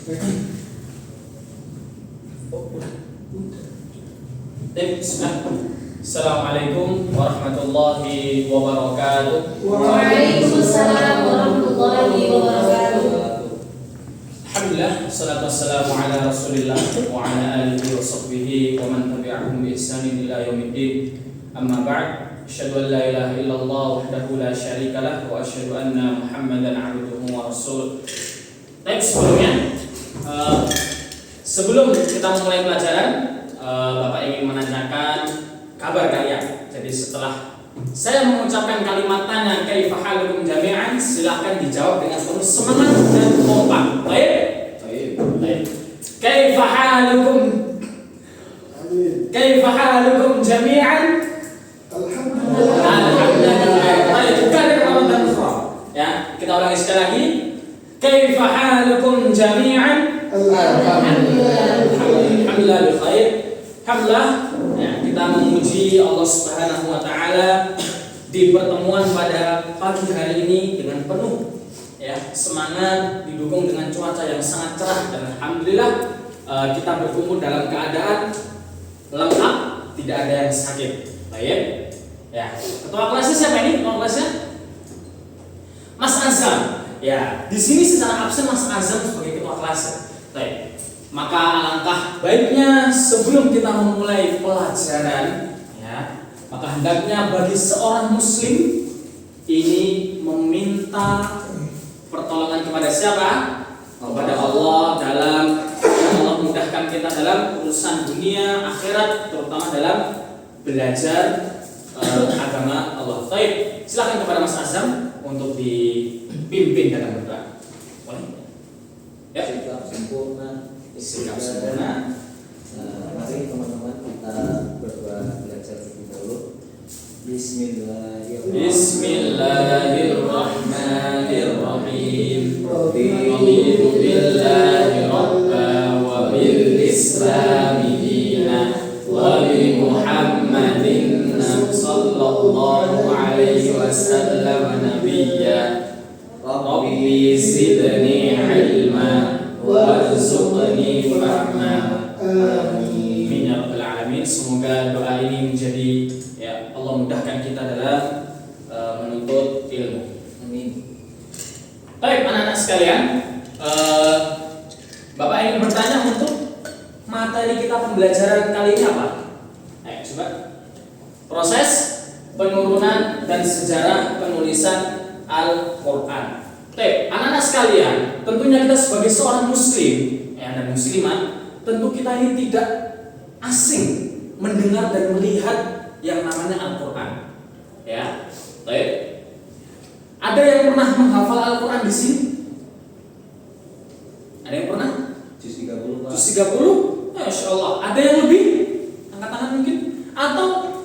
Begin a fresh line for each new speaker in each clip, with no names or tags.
Assalamualaikum warahmatullahi wabarakatuh.
Waalaikumsalam warahmatullahi wabarakatuh.
Alhamdulillah, salatu wassalamu ala Rasulillah wa ala alihi wa sahbihi wa man tabi'ahum bi ihsanin ila yaumiddin. Amma ba'd, asyhadu an la ilaha illallah wahdahu la syarika lah wa asyhadu anna Muhammadan 'abduhu wa rasuluh. Baik, sebelum kita memulai pelajaran, Bapak ingin menanyakan kabar kalian. Jadi setelah saya mengucapkan kalimat tanya kaifa halukum jami'an, silahkan dijawab dengan penuh semangat dan kompak. Baik? Baik. Kaifa halukum? Kaifa halukum jami'an? Alhamdulillah. Baik, kadir maratan ukhra. Ya, kita ulangi sekali lagi. Kaifa halukum jami'an? Alhamdulillah bi khair. Alhamdulillah, ya, kita memuji Allah Subhanahu wa taala di pertemuan pada pagi hari ini dengan penuh ya semangat, didukung dengan cuaca yang sangat cerah, dan alhamdulillah kita berkumpul dalam keadaan lengkap, tidak ada yang sakit. Baik. Ya, ketua kelasnya siapa ini? Ketua kelasnya Mas Azam. Ya, di sini secara absen Mas Azam sebagai ketua kelasnya. Baik. Maka alangkah baiknya sebelum kita memulai pelajaran, ya, maka hendaknya bagi seorang muslim ini meminta pertolongan kepada siapa? Kepada Allah, dalam Allah mudahkan kita dalam urusan dunia, akhirat, terutama dalam belajar agama Allah. Baik, silakan kepada Mas Azam untuk dipimpin dalam berdoa. Boleh? Ya,
sempurna.
Sikap sempurna.
Mari teman-teman kita berdoa belajar lebih dahulu.
Bismillahirrahmanirrahim. Raditu billahi rabba wa bil islami dina wa bi Muhammadin sallallahu alaihi wasallam nabiyya. Rabbi zidni ilma warzuqni fahma. Amin ya rabbal alamin. Semoga doa ini menjadi, ya, Allah mudahkan kita dalam menuntut ilmu.
Amin.
Baik, anak-anak sekalian, Bapak ingin bertanya untuk materi kita pembelajaran kali ini apa? Ayo coba. Proses penurunan dan sejarah penulisan Al-Quran. Baik, anak-anak sekalian, tentunya kita sebagai seorang muslim, ya, dan muslimat, tentu kita ini tidak asing mendengar dan melihat yang namanya Al-Quran. Ya, baik. Ada yang pernah menghafal Al-Quran di sini? Ada yang pernah?
Juz 30, Pak.
Juz 30? Masya Allah. Ada yang lebih? Angkat tangan mungkin? Atau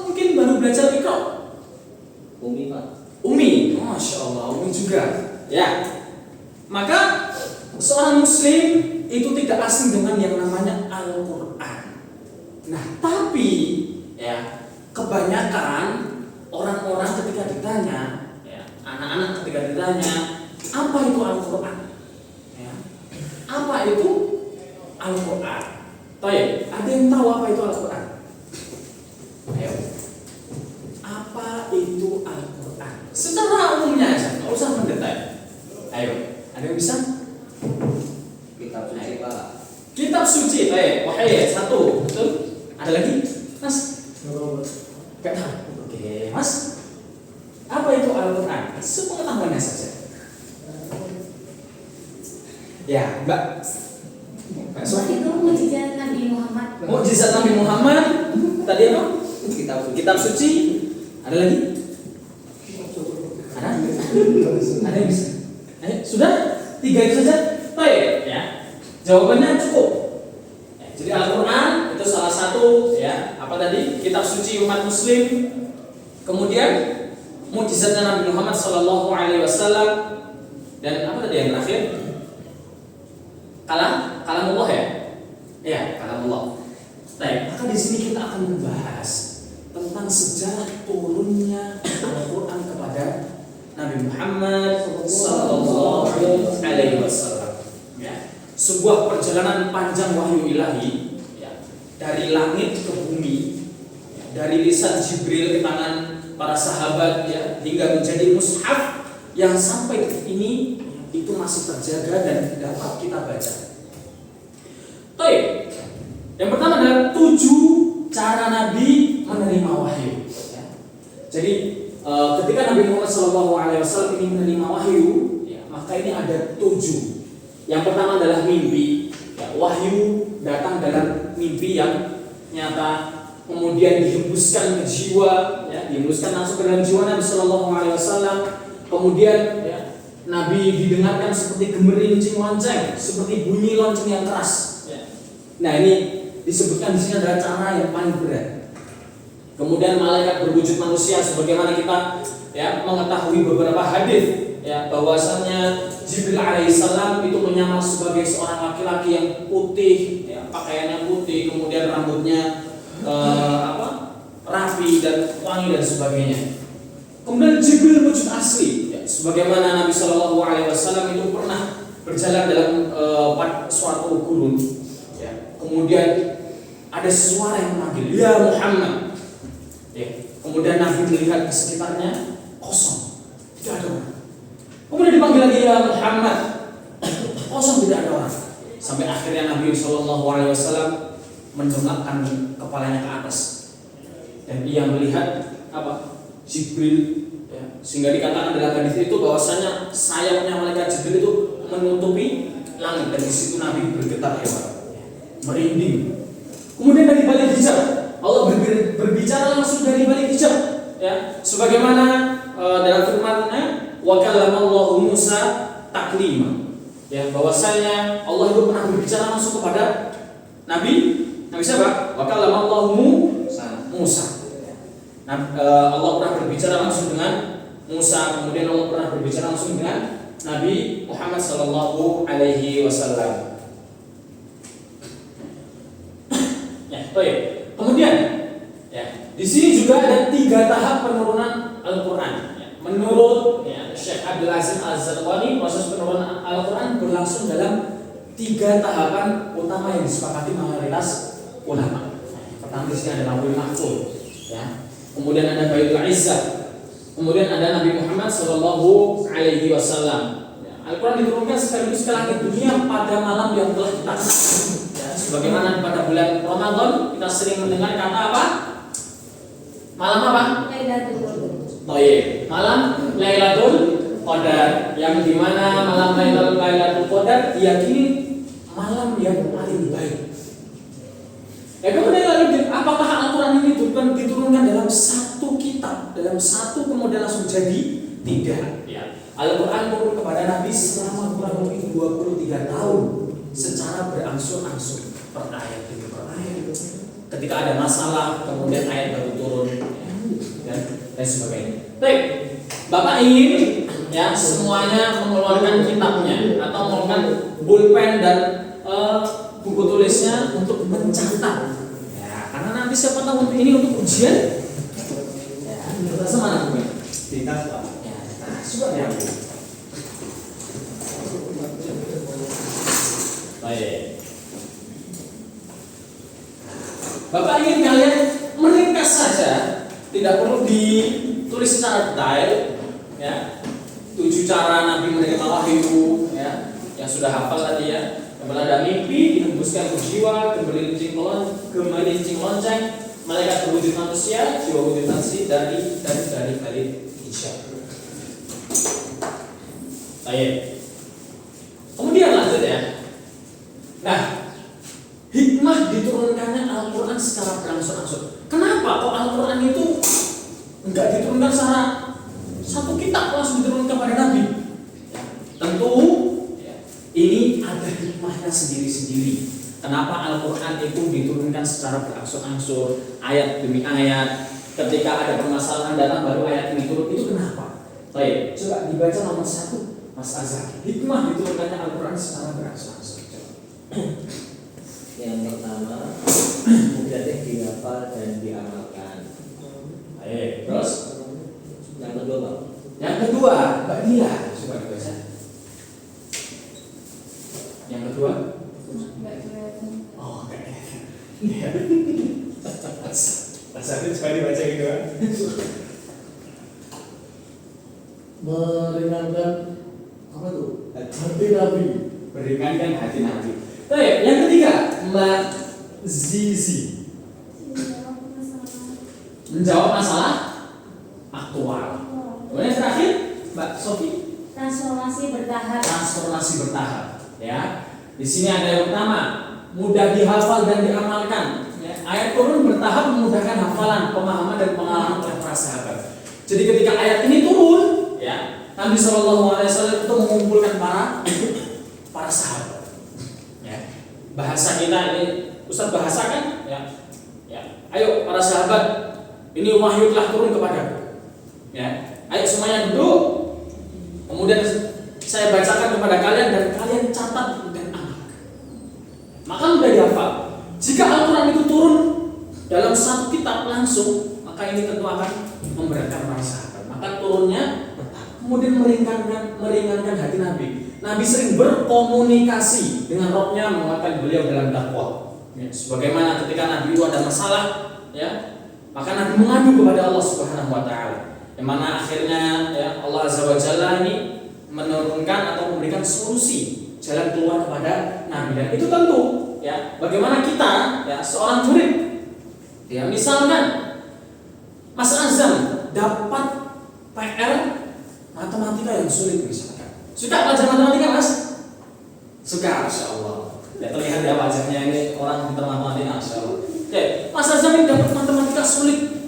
mungkin baru belajar Iqra?
Umi, Pak.
Umi, Masya Allah, Umi juga. Ya, maka seorang muslim itu tidak asing dengan yang namanya Al-Quran. Nah, tapi ya kebanyakan orang-orang ketika ditanya, ya, anak-anak ketika ditanya apa itu Al-Quran, ya, apa itu Al-Quran? Baik, ada yang tahu apa itu Al-Quran? Ayo, apa itu Al-Quran? Secara umumnya aja, nggak usah mendetail. Ayo, ada yang bisa?
Kitab suci, Pak.
Kitab suci, baik. Wahai, satu, betul. Ada lagi, Mas? Gak tahu. Oke, Mas. Apa itu Al-Quran? Sepengetahuannya saja. Ya, Mbak.
Itu mukjizat Nabi Muhammad.
Mukjizat Nabi Muhammad. Tadi apa?
Kitab suci.
Kitab suci. Ada lagi? Ada? Ada yang bisa? Sudah? 3 itu saja? Baik, ya. Jawabannya cukup. Ya, jadi Al-Quran itu salah satu, ya, apa tadi? Kitab suci umat muslim. Kemudian mukjizatnya Nabi Muhammad sallallahu alaihi wasallam, dan apa tadi yang terakhir? Kalamullah, ya? Iya, kalamullah. Baik, maka di sini kita akan membahas tentang sejarah turunnya Al-Quran kepada Nabi Muhammad sallallahu alaihi wasallam. Ya. sebuah perjalanan panjang wahyu ilahi, ya, dari langit ke bumi, ya, dari lisan Jibril ke tangan para sahabat, ya, hingga menjadi mushaf yang sampai detik ini itu masih terjaga dan dapat kita baca. Baik, yang pertama adalah 7 cara Nabi menerima wahyu. Ya. Jadi ketika Nabi Muhammad SAW ini menerima wahyu, ya, maka ini ada 7. Yang pertama adalah mimpi. Ya, wahyu datang dalam mimpi yang nyata, kemudian dihembuskan ke jiwa, ya, dihembuskan langsung ke dalam jiwa Nabi SAW. Kemudian, ya, Nabi didengarkan seperti gemerincing lonceng, seperti bunyi lonceng yang keras. Ya. Nah, ini disebutkan di sini adalah cara yang paling berat. Kemudian malaikat berwujud manusia, sebagaimana kita, ya, mengetahui beberapa hadis, ya, bahwasannya Jibril alaihissalam itu menyamar sebagai seorang laki-laki yang putih, ya, pakaiannya putih, kemudian rambutnya rapi dan wangi dan sebagainya. Kemudian Jibril wujud asli, ya, sebagaimana Nabi SAW itu pernah berjalan dalam suatu gurun, ya. Kemudian ada suara yang memanggil, "Ya Muhammad." Ya. Kemudian Nabi melihat di sekitarnya kosong, tidak ada orang. Kemudian dipanggil lagi, "Ya Muhammad." Kosong, tidak ada orang. Sampai akhirnya Nabi SAW mendongakkan kepalanya ke atas dan ia melihat apa? Jibril, ya. Sehingga dikatakan dalam hadis itu bahwasanya sayapnya malaikat Jibril itu menutupi langit dan di situ Nabi bergetar hebat, merinding. Kemudian dari balik hijab Allah berbicara langsung dari balik hijab, ya. Sebagaimana dalam firman-Nya, "Wa kallamallahu Musa taklima." Ya, bahwasanya Allah itu pernah berbicara langsung kepada Nabi siapa? Wa kallamallahu Musa. Nah, Allah pernah berbicara langsung dengan Musa, kemudian Allah pernah berbicara langsung dengan Nabi Muhammad sallallahu alaihi wasallam. Ya, baik. Kemudian, ya, di sini juga ada 3 tahap penurunan Al-Qur'an. Ya, menurut, ya, Syekh Abdul Aziz Az-Zarqani, proses penurunan Al-Qur'an berlangsung dalam 3 tahapan utama yang disepakati mayoritas ulama. Pertama di sini ada Lauhul Mahfuz, ya. Kemudian ada Baitul Izzah. Kemudian ada Nabi Muhammad sallallahu alaihi wasallam. Ya, Al-Qur'an diturunkan sekaligus ke langit dunia pada malam yang telah kita kenal. Ya, sebagaimana pada bulan Ramadan kita sering mendengar kata apa? Malam apa?
Lailatul Qadar.
Malam Lailatul Qadar, yang dimana malam Lailatul Qadar diyakini malam yang paling baik. Ya, kemudian lalu apakah Al-Quran ini diturunkan dalam satu kitab, dalam satu kemudian langsung jadi? Tidak. Ya. Al-Quran turun kepada Nabi selama kurang lebih 23 tahun secara berangsur-angsur, per ayat demi per ayat. Ketika ada masalah, kemudian ayat baru turun, ya, dan sebagainya. Baik, Bapak ingin, ya, semuanya mengeluarkan kitabnya atau mengeluarkan pulpen dan buku tulisnya untuk mencatat, ya, karena nanti siapa tahu ini untuk ujian, ya, kertas mana bukunya?
Di tas, Pak.
Ya, nah, sudah ya. Baik. Bapak ingin kalian meringkas saja, tidak perlu ditulis secara detail, ya. 7 cara Nabi menerima wahyu, ya, yang sudah hafal tadi, ya. Ada mimpi, dihembuskan ke jiwa, gemerincing lonceng, malaikat berwujud manusia, jiwa wujud manusia dari balik hijab. Baik. Kemudian lanjut, ya. Nah, hikmah diturunkannya Al-Quran secara berangsur-angsur. Kenapa kok Al-Quran itu enggak diturunkan secara satu kitab langsung diturunkan kepada Nabi? Tentu ini ada hikmahnya sendiri-sendiri. Kenapa Al-Quran itu diturunkan secara berangsur-angsur, ayat demi ayat? Ketika ada permasalahan datang baru ayat ini turun, itu kenapa? Baik, coba dibaca nomor 1, Mas Azhar. Hikmah diturunkannya Al-Quran secara berangsur-angsur.
Yang pertama, mudahnya dihafal dan diamalkan.
Baik, terus
Yang kedua, Pak.
yang kedua, Mbak Dia, coba dibaca. Yang kedua?
Nggak kelihatan.
Oh, kayak iya. Rasanya coba dibaca gitu kan?
Meringankan apa tuh? Hati Nabi.
Meringankan hati Nabi. Baik, yang ketiga, Mbak Zizi. Menjawab masalah aktual. Kemudian yang terakhir, Mbak Sofi.
Transformasi bertahap.
Transformasi bertahap. Ya, di sini ada yang pertama, mudah dihafal dan diamalkan. Ya, ayat turun bertahap memudahkan hafalan, pemahaman dan pengalaman oleh para sahabat. Jadi ketika ayat ini turun, ya, Nabi SAW itu mengumpulkan para sahabat. Ya, bahasa kita ini, Ustaz bahasa kan? Ya, ya. Ayo para sahabat, ini wahyu telah turun kepadaku. Ya, ayo semuanya duduk. Kemudian saya bacakan kepada kalian dan kalian catat dan amalkan. Maka mudah dihafal. Jika Al-Quran itu turun dalam satu kitab langsung, maka ini tentu akan memberatkan para sahabat. Maka turunnya kemudian meringankan hati Nabi. Nabi sering berkomunikasi dengan Rabb-nya, menguatkan beliau dalam dakwah. Ya, sebagaimana ketika Nabi itu ada masalah, ya, maka Nabi mengadu kepada Allah Subhanahu Wa Taala. Yang mana akhirnya ya, Allah Azza wa Jalla ini menurunkan atau memberikan solusi jalan keluar kepada Nabi. Dan itu tentu ya, bagaimana kita ya seorang murid ya, misalkan Mas Azam dapat PR matematika yang sulit misalkan. Suka belajar matematika Mas? Suka, Masya Allah. Ya terlihat ya wajahnya ini orang pintar matematika, Masya Allah. Oke, Mas Azam ini dapat matematika sulit.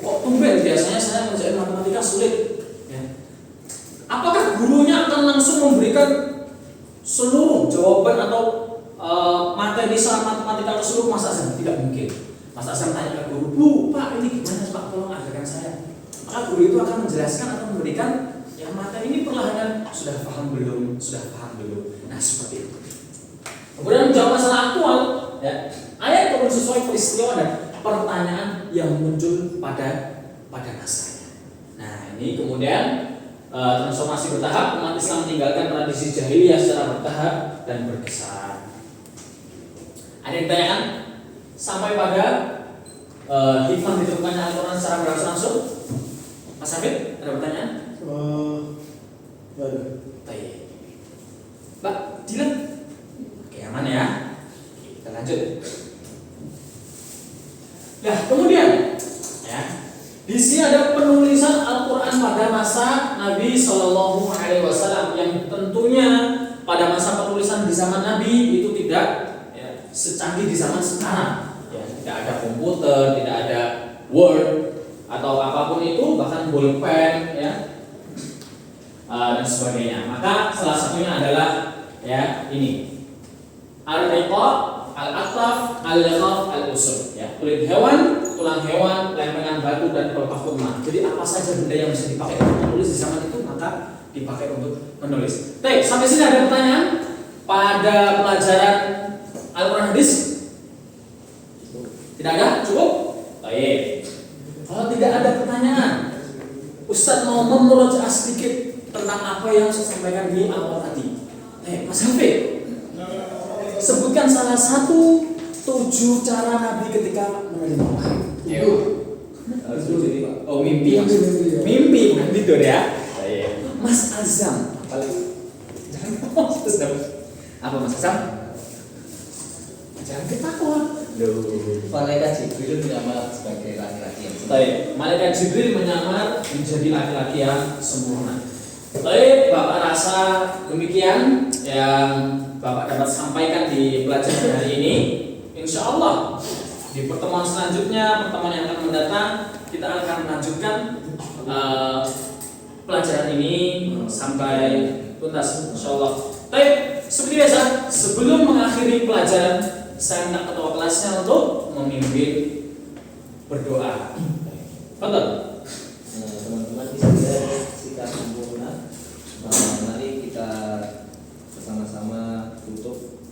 Kok tumben biasanya saya mengerjakan matematika sulit ya. Apakah gurunya akan langsung memberikan seluruh jawaban atau materi soal matematika ke seluruh Mas Azam? Tidak mungkin. Mas Azam tanya ke guru, "Bu, Pak, ini gimana Pak? Tolong ajarkan saya." Maka guru itu akan menjelaskan atau memberikan yang materi ini perlahan sudah paham belum? Sudah paham belum? Nah, seperti itu. Kemudian menjawab masalah aktual ya. Ayat turun sesuai peristiwa dan pertanyaan yang muncul pada masanya. Nah, ini kemudian transformasi bertahap, umat Islam meninggalkan tradisi jahiliyah secara bertahap dan berkesan. Ada yang ditanyakan sampai pada hikmah diterapkannya Al-Quran secara berangsur-angsur? Mas Hafid, ada pertanyaan? Baik. Mbak Dilan, oke aman ya. Kita lanjut. Nah, kemudian ya, di sini ada penulisan Al-Quran pada masa Nabi Shallallahu Alaihi Wasallam yang tentunya pada masa penulisan di zaman Nabi itu tidak ya, secanggih di zaman sekarang. Ya, tidak ada komputer, tidak ada Word atau apapun itu, bahkan bolpen ya dan sebagainya. Maka salah satunya adalah ya ini Al-Riqaq, Al-Aqtaf, Al-Liqaf, Al-Usul ya, kulit hewan, tulang hewan, lempengan batu dan pelepah kurma. Jadi apa saja benda yang bisa dipakai untuk menulis di zaman itu maka dipakai untuk menulis. Baik, sampai sini ada pertanyaan pada pelajaran Al-Quran Hadis? Tidak ada? Cukup? Baik. Kalau tidak ada pertanyaan, Ustadz mau memurojaah sedikit tentang apa yang saya sampaikan di awal tadi. Mas Hafid, sebutkan salah satu 7 cara Nabi ketika menerima wahyu. Oh, mimpi. Mimpi bukan tidur ya. Mas Azam, apa Mas Azam? Jangan ketawa.
Malaikat Jibril menyamar sebagai laki-laki yang sempurna.
Baik, malaikat Jibril menyamar menjadi laki-laki yang sempurna. Baik, Bapak rasa demikian yang Bapak dapat sampaikan di pelajaran hari ini. Insya Allah di pertemuan selanjutnya, pertemuan yang akan mendatang, kita akan melanjutkan pelajaran ini sampai tuntas. Insya Allah. Baik, seperti biasa, sebelum mengakhiri pelajaran, saya minta ketua kelasnya untuk memimpin berdoa. Betul.
Teman-teman di sini sikap sempurna. Mari kita bersama-sama tutup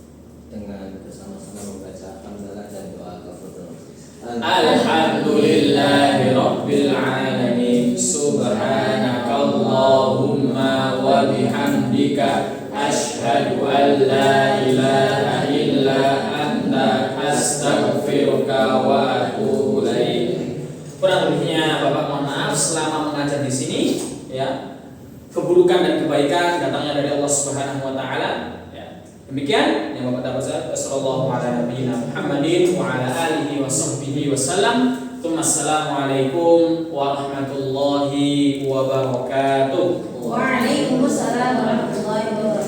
dengan bersama-sama membaca hamdalah dan doa kafaratul majlis.
Alhamdulillahirabbil alamin. Subhanakallahumma wa bihamdika asyhadu an la ilaha wa atubu ilaik. Kurang lebihnya Bapak mohon maaf selama mengajar di sini ya. Keburukan dan kebaikan datangnya dari Allah Subhanahu wa taala ya. Demikian yang Bapak dapat. Wassallallahu ala nabiyyina Muhammadin wa ala alihi wa sahbihi wasallam. Assalamualaikum warahmatullahi wabarakatuh.
Waalaikumsalam warahmatullahi wabarakatuh.